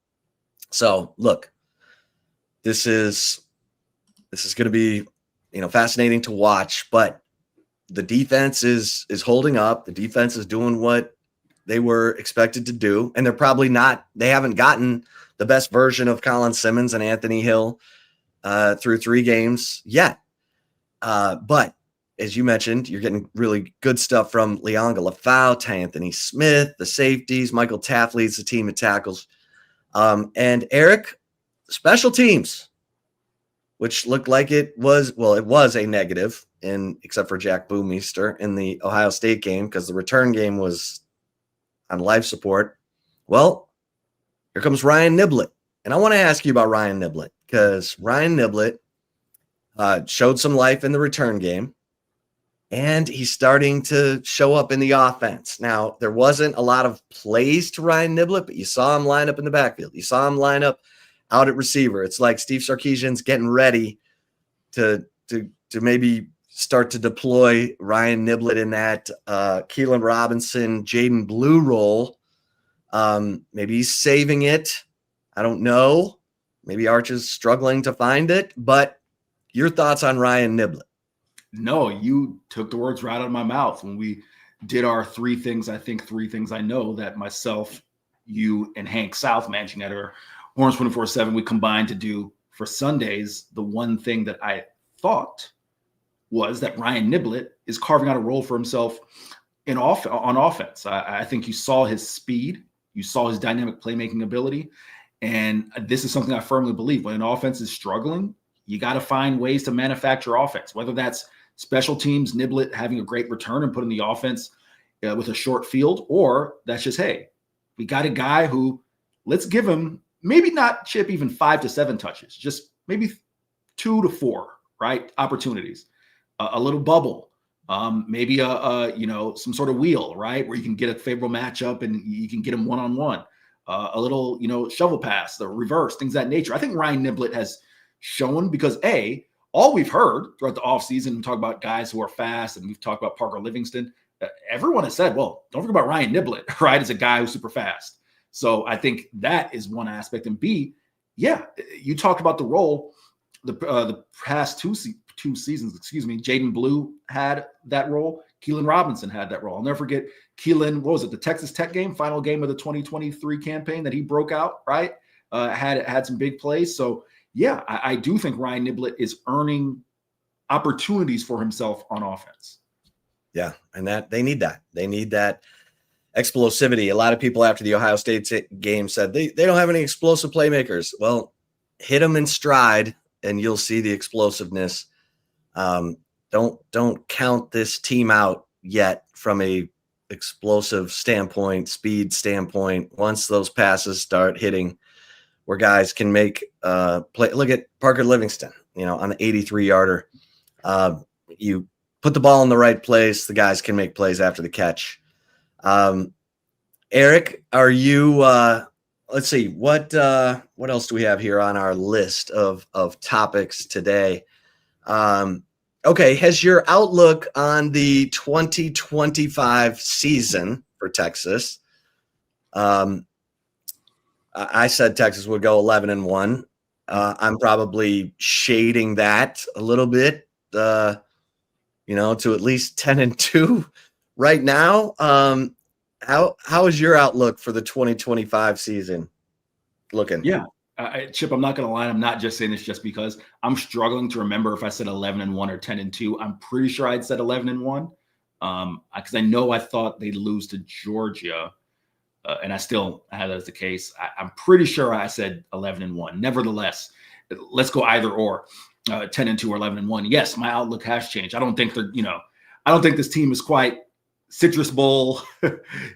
So look, this is going to be, fascinating to watch, but the defense is holding up. The defense is doing what they were expected to do. And they haven't gotten the best version of Colin Simmons and Anthony Hill through 3 games yet. But as you mentioned, you're getting really good stuff from Leonga Lafau to Anthony Smith, the safeties. Michael Taft leads the team at tackles. And Eric, special teams. which looked like it was a negative, except for Jack Boomeister in the Ohio State game because the return game was on life support. Well, here comes Ryan Niblett. And I want to ask you about Ryan Niblett because Ryan Niblett showed some life in the return game, and he's starting to show up in the offense. Now, there wasn't a lot of plays to Ryan Niblett, but you saw him line up in the backfield. You saw him line up out at receiver. It's like Steve Sarkisian's getting ready to maybe start to deploy Ryan Niblett in that Keelan Robinson, Jaden Blue role. Maybe he's saving it. I don't know. Maybe Arch is struggling to find it, but your thoughts on Ryan Niblett?
No, you took the words right out of my mouth when we did our three things I know that myself, you, and Hank South, managing editor, Horns247, we combined to do for Sundays. The one thing that I thought was that Ryan Niblett is carving out a role for himself on offense. I think you saw his speed, you saw his dynamic playmaking ability, and this is something I firmly believe. When an offense is struggling, you got to find ways to manufacture offense, whether that's special teams, Niblett having a great return and putting the offense with a short field, or that's just, hey, we got a guy who, let's give him maybe not, Chip, even 5 to 7 touches, just maybe 2 to 4, right? Opportunities, a little bubble, maybe some sort of wheel, right? Where you can get a favorable matchup and you can get him one-on-one, a little, shovel pass, the reverse, things of that nature. I think Ryan Niblett has shown, because all we've heard throughout the offseason, we talk about guys who are fast, and we've talked about Parker Livingston. Everyone has said, well, don't forget about Ryan Niblett, right? As a guy who's super fast. So I think that is one aspect. And B, yeah, you talked about the role. The past two seasons, Jaden Blue had that role. Keelan Robinson had that role. I'll never forget Keelan, what was it, the Texas Tech game, final game of the 2023 campaign that he broke out, right? Had some big plays. So, yeah, I do think Ryan Niblett is earning opportunities for himself on offense.
Yeah, and that they need that explosivity. A lot of people after the Ohio State game said they don't have any explosive playmakers. Well, hit them in stride and you'll see the explosiveness. Don't count this team out yet from a explosive standpoint, speed standpoint. Once those passes start hitting where guys can make play. Look at Parker Livingston, on the 83-yarder. You put the ball in the right place, the guys can make plays after the catch. Eric, are you let's see, what else do we have here on our list of topics today? Okay, has your outlook on the 2025 season for Texas? I said Texas would go 11-1. I'm probably shading that a little bit, to at least 10-2 right now. How is your outlook for the 2025 season looking?
Yeah, Chip, I'm not going to lie. I'm not just saying this just because I'm struggling to remember if I said 11-1 or 10-2. I'm pretty sure I'd said 11-1 because I know I thought they'd lose to Georgia. And I still had that as the case. I'm pretty sure I said 11-1. Nevertheless, let's go either or, 10-2 or 11-1. Yes, my outlook has changed. I don't think I don't think this team is quite Citrus Bowl.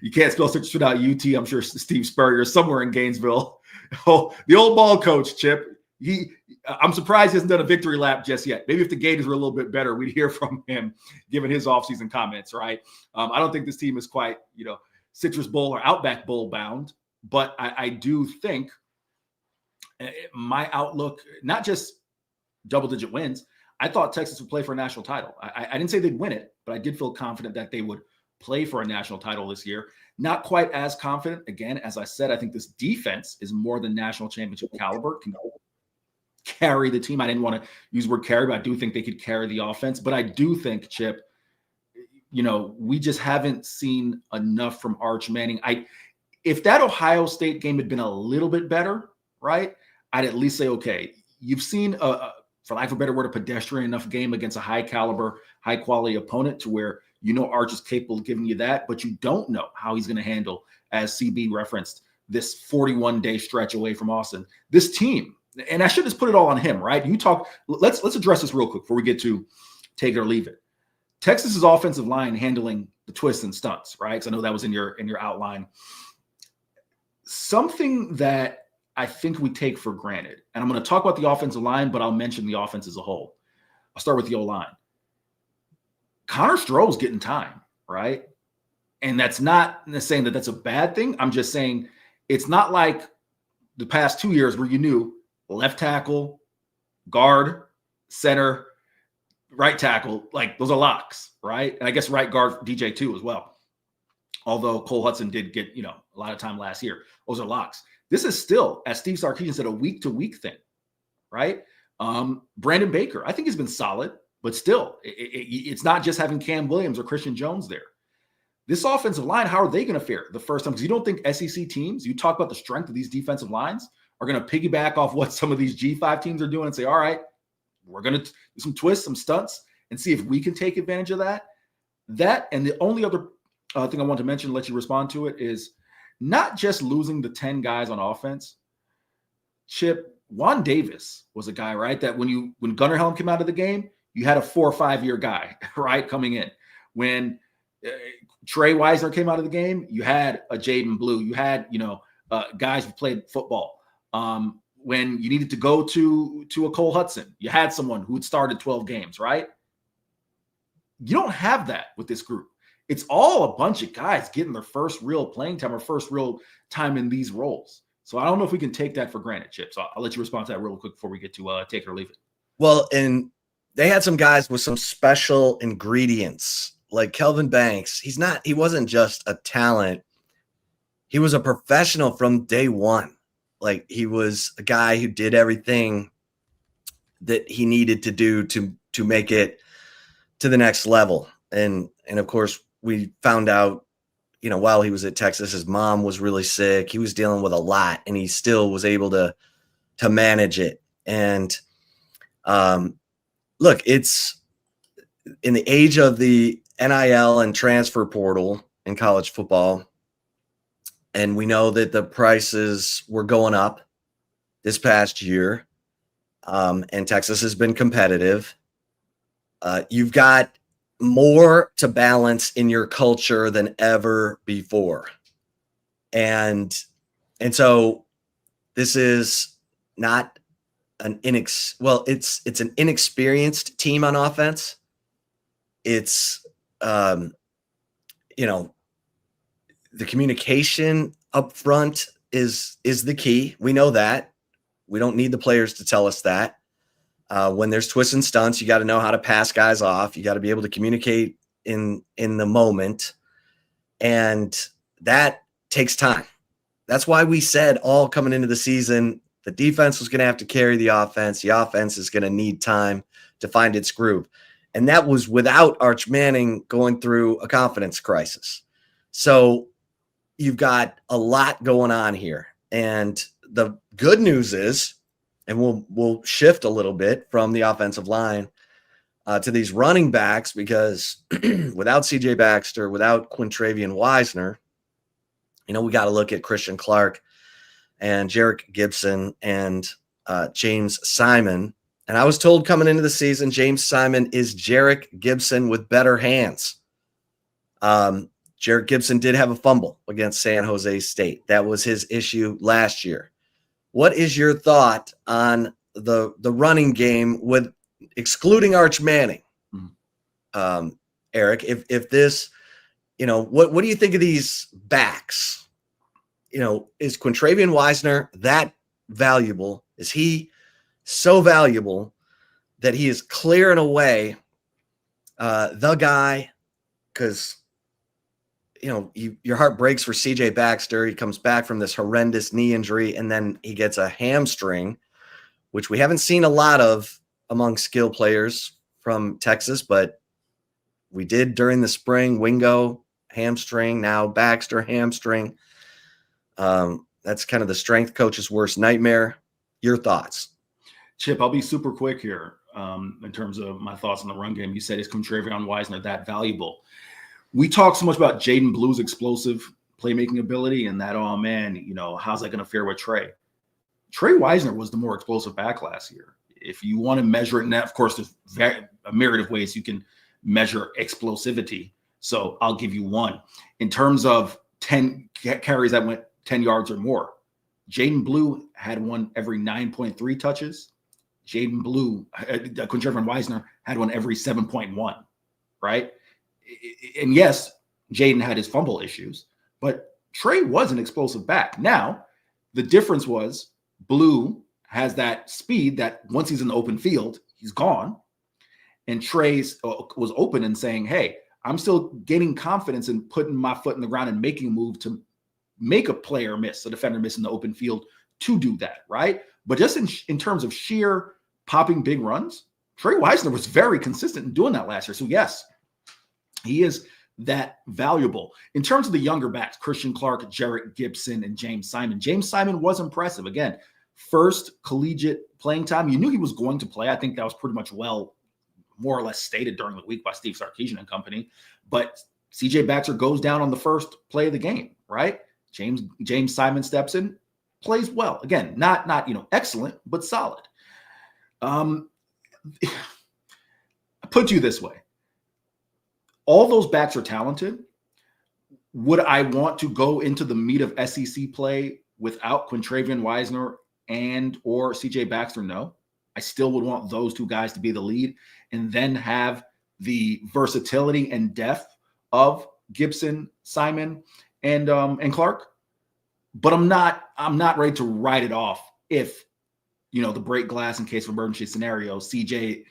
You can't spell citrus without UT. I'm sure Steve Spurrier is somewhere in Gainesville. Oh, the old ball coach, Chip. I'm surprised he hasn't done a victory lap just yet. Maybe if the Gators were a little bit better, we'd hear from him, given his offseason comments, right? I don't think this team is quite, Citrus Bowl or Outback Bowl bound, but I do think my outlook, not just double-digit wins, I thought Texas would play for a national title. I didn't say they'd win it, but I did feel confident that they would play for a national title this year. Not quite as confident. Again, as I said, I think this defense is more than national championship caliber, can carry the team. I didn't want to use the word carry, but I do think they could carry the offense. But I do think, Chip, we just haven't seen enough from Arch Manning. If that Ohio State game had been a little bit better, right, I'd at least say, okay, you've seen, for lack of a better word, a pedestrian enough game against a high caliber, high quality opponent to where Arch is capable of giving you that, but you don't know how he's going to handle, as CB referenced, this 41-day stretch away from Austin. This team and I should just put it all on him, right? Let's address this real quick before we get to take it or leave it. Texas's offensive line handling the twists and stunts, right? Because I know that was in your outline. Something that I think we take for granted, and I'm going to talk about the offensive line, but I'll mention the offense as a whole. I'll start with the O-line. Connor Stroh's getting time, right? And that's not saying that that's a bad thing. I'm just saying it's not like the past 2 years where you knew left tackle, guard, center, right tackle, like those are locks, right? And I guess right guard DJ too as well. Although Cole Hudson did get, a lot of time last year. Those are locks. This is still, as Steve Sarkisian said, a week-to-week thing, right? Brandon Baker, I think he's been solid, but still, it's not just having Cam Williams or Christian Jones there. This offensive line, how are they going to fare the first time? Because you don't think SEC teams, you talk about the strength of these defensive lines, are going to piggyback off what some of these G5 teams are doing and say, all right, we're going to do some twists, some stunts, and see if we can take advantage of that. That, and the only other thing I want to mention, let you respond to it, is not just losing the 10 guys on offense. Chip, Juan Davis was a guy, right, that when Gunnar Helm came out of the game, you had a 4 or 5 year guy, right, coming in. When Trey Wisner came out of the game, you had a Jaden Blue. You had, guys who played football. When you needed to go to a Cole Hudson, you had someone who had started 12 games, right? You don't have that with this group. It's all a bunch of guys getting their first real playing time or first real time in these roles. So I don't know if we can take that for granted, Chip. So I'll let you respond to that real quick before we get to take it or leave it.
Well, and they had some guys with some special ingredients, like Kelvin Banks. He wasn't just a talent. He was a professional from day one. Like, he was a guy who did everything that he needed to do to make it to the next level. And of course, we found out, while he was at Texas, his mom was really sick. He was dealing with a lot, and he still was able to manage it. And look, it's in the age of the NIL and transfer portal in college football. And we know that the prices were going up this past year. And Texas has been competitive. You've got more to balance in your culture than ever before. And so this is not it's an inexperienced team on offense. It's, the communication up front is the key. We know that. We don't need the players to tell us that. When there's twists and stunts, you got to know how to pass guys off. You got to be able to communicate in the moment. And that takes time. That's why we said all coming into the season, the defense was going to have to carry the offense. The offense is going to need time to find its groove. And that was without Arch Manning going through a confidence crisis. So you've got a lot going on here. And the good news is, and we'll shift a little bit from the offensive line to these running backs, because without C.J. Baxter, without Quintravian Wisner, we got to look at Christian Clark and Jarek Gibson and James Simon. And I was told coming into the season, James Simon is Jarek Gibson with better hands. Jarek Gibson did have a fumble against San Jose State. That was his issue last year. What is your thought on the running game with excluding Arch Manning? Eric, if this, what do you think of these backs? Is Quintravian Wisner that valuable? Is he so valuable that he is clearing away the guy? Because your heart breaks for CJ Baxter. He comes back from this horrendous knee injury, and then he gets a hamstring, which we haven't seen a lot of among skill players from Texas, but we did during the spring. Wingo, hamstring, now Baxter, hamstring. That's kind of the strength coach's worst nightmare. Your thoughts?
Chip, I'll be super quick here in terms of my thoughts on the run game. You said, is Quintravian Wisner that valuable? We talk so much about Jaden Blue's explosive playmaking ability and that, oh man, how's that going to fare with Trey? Trey Wisner was the more explosive back last year. If you want to measure it, and of course, there's a myriad of ways you can measure explosivity. So I'll give you one. In terms of 10 carries that went 10 yards or more, Jaden Blue had one every 9.3 touches. Quintrevin Wisner had one every 7.1, right? And yes, Jaden had his fumble issues, but Trey was an explosive back. Now, the difference was Blue has that speed that once he's in the open field, he's gone. And Trey was open and saying, hey, I'm still gaining confidence in putting my foot in the ground and making a move to make a player miss, a defender miss in the open field to do that, right? But just in terms of sheer popping big runs, Trey Wisner was very consistent in doing that last year. So yes, he is that valuable. In terms of the younger backs, Christian Clark, Jarrett Gibson, and James Simon. James Simon was impressive. Again, first collegiate playing time. You knew he was going to play. I think that was pretty much more or less stated during the week by Steve Sarkisian and company. But CJ Baxter goes down on the first play of the game, right? James Simon steps in, plays well. Again, not excellent, but solid. I put you this way. All those backs are talented. Would I want to go into the meat of SEC play without Quintrevin Wisner and or CJ Baxter? No. I still would want those two guys to be the lead and then have the versatility and depth of Gibson, Simon, and Clark. But I'm not ready to write it off if, the break glass in case of emergency scenario, CJ,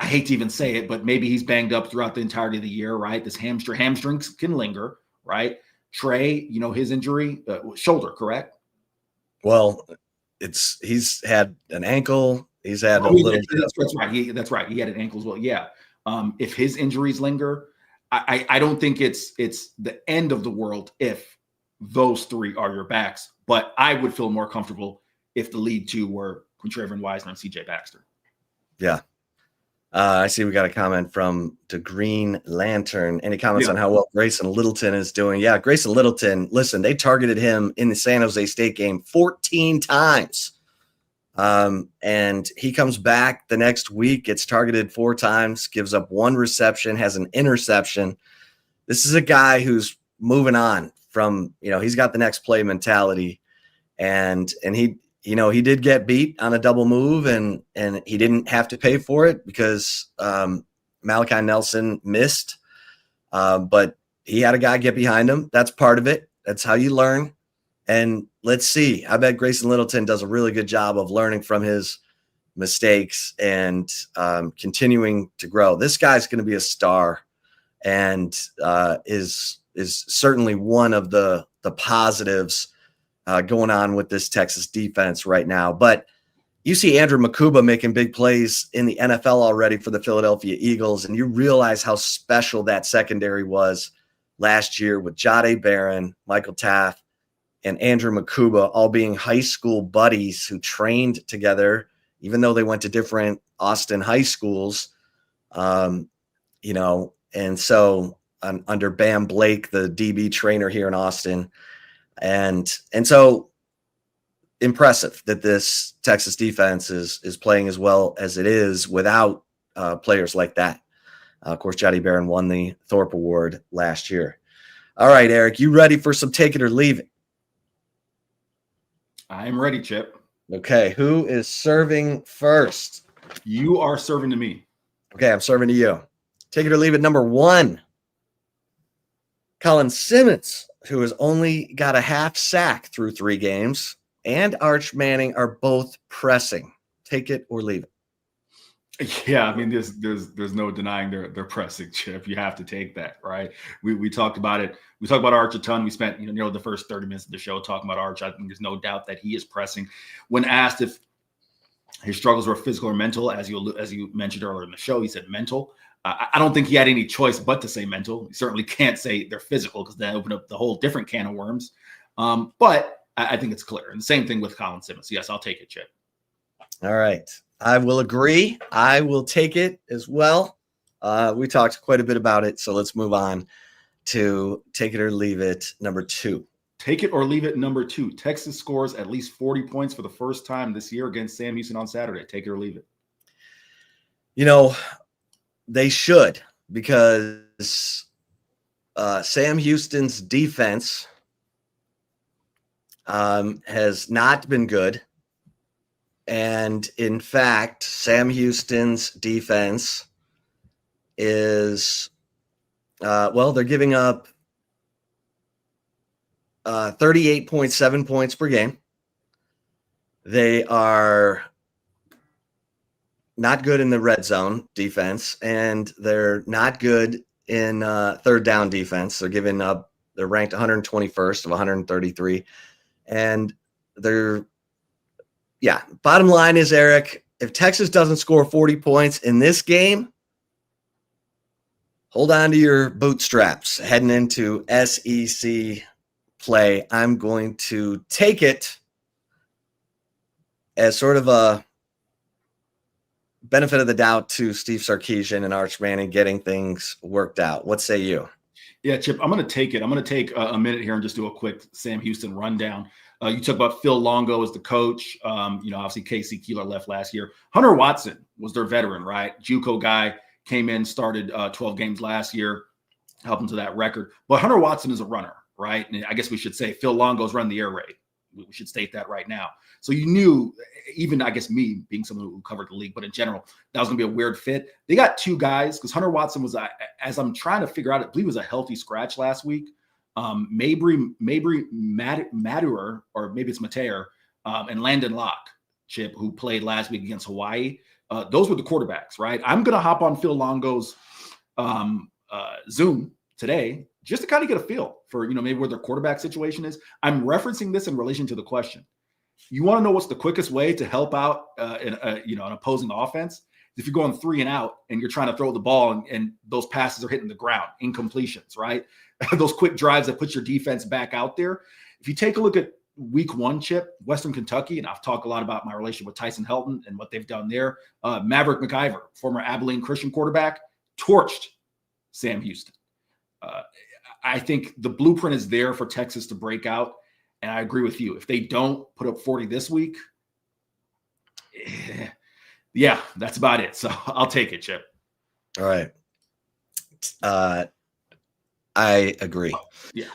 I hate to even say it, but maybe he's banged up throughout the entirety of the year, right? This hamstrings can linger, right? Trey, his injury, shoulder, correct?
Well, he's had an ankle. He's had a little.
That's right. That's right. He had an ankle as well. Yeah. If his injuries linger, I don't think it's the end of the world if those three are your backs. But I would feel more comfortable if the lead two were Quintrevin Wisner and CJ Baxter.
Yeah. I see we got a comment from the Green Lantern. Any comments on how well Grayson Littleton is doing? Yeah, Grayson Littleton, listen, they targeted him in the San Jose State game 14 times. And he comes back the next week, gets targeted 4 times, gives up 1 reception, has an interception. This is a guy who's moving on from, he's got the next play mentality. And he did get beat on a double move and he didn't have to pay for it because Malachi Nelson missed. But he had a guy get behind him. That's part of it. That's how you learn. And let's see. I bet Grayson Littleton does a really good job of learning from his mistakes and continuing to grow. This guy's going to be a star and is certainly one of the positives going on with this Texas defense right now. But you see Andrew Makuba making big plays in the NFL already for the Philadelphia Eagles, and you realize how special that secondary was last year with Jahdae Barron, Michael Taft, and Andrew Makuba all being high school buddies who trained together, even though they went to different Austin high schools. And so under Bam Blake, the DB trainer here in Austin, and so impressive that this Texas defense is playing as well as it is without players like that. Of course, Jahdae Barron won the Thorpe Award last year. All right, Eric, you ready for some take it or leave it?
I am ready, Chip.
Okay, who is serving first?
You are serving to me.
Okay, I'm serving to you. Take it or leave it, number 1. Colin Simmons, who has only got a half sack through 3 games, and Arch Manning are both pressing. Take it or leave it.
Yeah, I mean, there's no denying they're pressing, Chip. You have to take that, right? We talked about it. We talked about Arch a ton. We spent the first 30 minutes of the show talking about Arch. I think there's no doubt that he is pressing. When asked if his struggles were physical or mental, as you mentioned earlier in the show, he said mental. I don't think he had any choice but to say mental. He certainly can't say they're physical because that opened up the whole different can of worms. But I think it's clear. And the same thing with Colin Simmons. Yes, I'll take it, Chip.
All right. I will agree. I will take it as well. We talked quite a bit about it, so let's move on to take it or leave it, number 2.
Take it or leave it. Number 2, Texas scores at least 40 points for the first time this year against Sam Houston on Saturday. Take it or leave it.
They should, because Sam Houston's defense has not been good. And in fact, Sam Houston's defense is, they're giving up 38.7 points per game. They are not good in the red zone defense, and they're not good in third down defense. They're ranked 121st of 133. And bottom line is, Eric, if Texas doesn't score 40 points in this game, hold on to your bootstraps heading into SEC play. I'm going to take it as sort of a benefit of the doubt to Steve Sarkisian and Arch Manning getting things worked out. What say you?
Yeah, Chip, I'm going to take it. I'm going to take a minute here and just do a quick Sam Houston rundown. You talk about Phil Longo as the coach. Obviously Casey Keeler left last year. Hunter Watson was their veteran, right? JUCO guy, came in, started 12 games last year, helped him to that record. But Hunter Watson is a runner, right? And I guess we should say Phil Longo's run the air raid. We should state that right now. So you knew, even I guess me being someone who covered the league, but in general, that was going to be a weird fit. They got 2 guys because Hunter Watson was, as I'm trying to figure out, I believe was a healthy scratch last week. Mabry Madurer, or maybe it's Mateer, and Landon Locke, Chip, who played last week against Hawaii. Those were the quarterbacks, right? I'm going to hop on Phil Longo's Zoom today just to kind of get a feel for, maybe where their quarterback situation is. I'm referencing this in relation to the question. You want to know what's the quickest way to help out an opposing offense? If you're going 3 and out and you're trying to throw the ball and those passes are hitting the ground, incompletions, right? Those quick drives that put your defense back out there. If you take a look at week 1, Chip, Western Kentucky, and I've talked a lot about my relationship with Tyson Helton and what they've done there. Maverick McIver, former Abilene Christian quarterback, torched Sam Houston. I think the blueprint is there for Texas to break out. And I agree with you. If they don't put up 40 this week, yeah, that's about it. So I'll take it, Chip.
All right. I agree.
Yeah.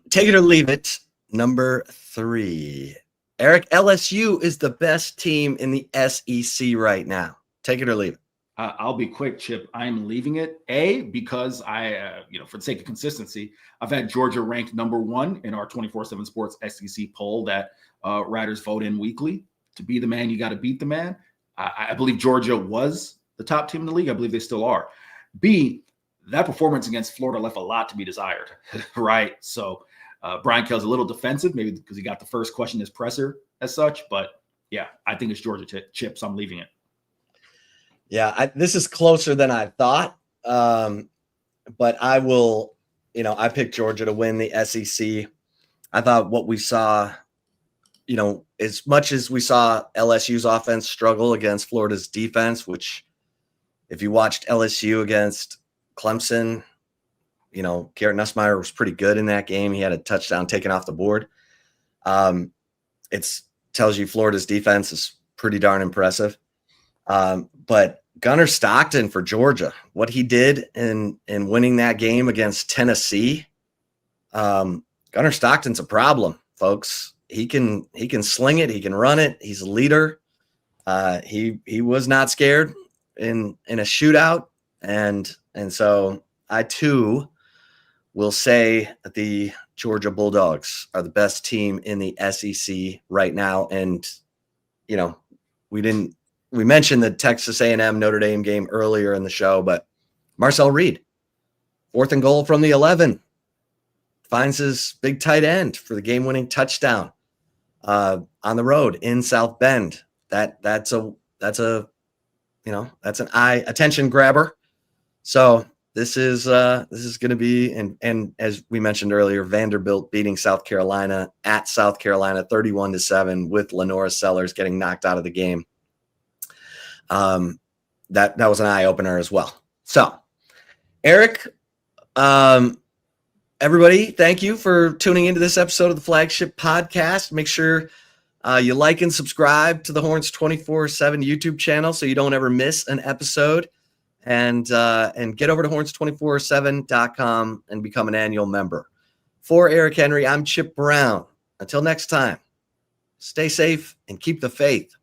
Take it or leave it. Number 3. Eric, LSU is the best team in the SEC right now. Take it or leave it.
I'll be quick, Chip. I'm leaving it. Because I, for the sake of consistency, I've had Georgia ranked number 1 in our 24/7 Sports SEC poll that writers vote in weekly. To be the man, you got to beat the man. I believe Georgia was the top team in the league. I believe they still are. B, that performance against Florida left a lot to be desired, right? So Brian Kell's a little defensive, maybe because he got the first question as presser as such. But yeah, I think it's Georgia, Chip, so I'm leaving it.
Yeah, this is closer than I thought. But I will, I picked Georgia to win the SEC. I thought what we saw, as much as we saw LSU's offense struggle against Florida's defense, which if you watched LSU against Clemson, Garrett Nussmeier was pretty good in that game. He had a touchdown taken off the board. It tells you Florida's defense is pretty darn impressive. But Gunnar Stockton for Georgia, what he did in winning that game against Tennessee, Gunnar Stockton's a problem, folks. He can sling it. He can run it. He's a leader. He was not scared in a shootout. And so I too will say that the Georgia Bulldogs are the best team in the SEC right now. And, we mentioned the Texas A&M Notre Dame game earlier in the show, but Marcel Reed, 4th and goal from the 11, finds his big tight end for the game-winning touchdown on the road in South Bend. That's an eye attention grabber. So this is going to be, and as we mentioned earlier, Vanderbilt beating South Carolina at South Carolina 31-7 with Lenora Sellers getting knocked out of the game. That was an eye opener as well. So, Eric, Everybody, thank you for tuning into this episode of the Flagship Podcast. Make sure you like and subscribe to the Horns247 YouTube channel so you don't ever miss an episode. And get over to horns247.com and become an annual member. For Eric Henry, I'm Chip Brown. Until next time, stay safe and keep the faith.